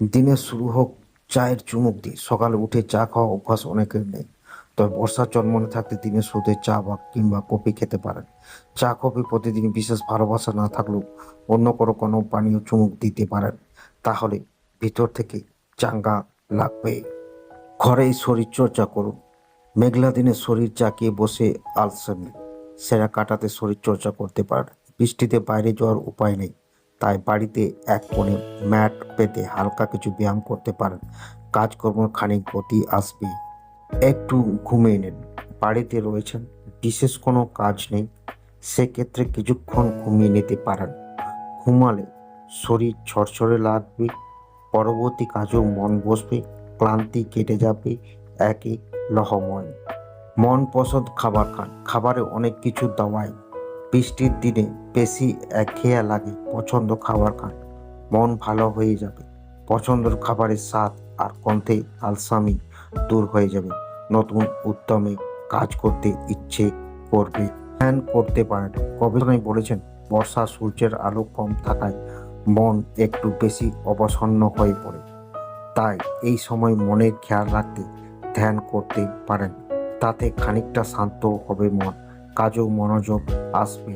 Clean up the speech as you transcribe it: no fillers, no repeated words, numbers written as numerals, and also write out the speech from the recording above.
দিনের শুরু হোক চায়ের চুমুক দিয়ে। সকালে উঠে চা খাওয়া অভ্যাস অনেকের নেই, তবে বর্ষার জন্মনে থাকতে দিনের শুরুতে চা বা কিংবা কফি খেতে পারেন। চা কফি প্রতিদিন বিশেষ ভালোবাসা না থাকলেও অন্য কোনো পানীয় চুমুক দিতে পারেন, তাহলে ভিতর থেকে চাঙ্গা লাগবে। ঘরেই শরীরচর্চা করুন। মেঘলা দিনে শরীর জাকিয়ে বসে আলসেমি সেরা কাটাতে শরীরচর্চা করতে পারেন। বৃষ্টিতে বাইরে যাওয়ার উপায় নেই, তাই বাড়িতে এক কোণে ম্যাট পেতে হালকা কিছু ব্যায়াম করতে পারেন। কাজকর্মের খানিক গতি আসবে। একটু ঘুমিয়ে নিন। বাড়িতে রয়েছেন, বিশেষ কোনো কাজ নেই, সেক্ষেত্রে কিছুক্ষণ ঘুমিয়ে নিতে পারেন। ঘুমালে শরীর ঝরঝরে লাগবে, পরবর্তী কাজেও মন বসবে, ক্লান্তি কেটে যাবে। একই লহময় মন পছন্দ খাবার খান। খাবারে অনেক কিছু দেওয়ায় বৃষ্টির দিনে বেশি একঘেয়া লাগে। পছন্দ খাবার খান, মন ভালো হয়ে যাবে। পছন্দের খাবারের স্বাদ আর গন্ধে আলসামি দূর হয়ে যাবে। নতুন উদ্যমে কাজ করতে ইচ্ছে করবে। ধ্যান করতে পারেন। গবেষণায় বলেছেন, বর্ষা সূর্যের আলো কম থাকায় মন একটু বেশি অবসন্ন হয়ে পড়ে। তাই এই সময় মনের খেয়াল রাখতে ধ্যান করতে পারেন। তাতে খানিকটা শান্ত হবে মন, কাজেও মনোযোগ আসবে।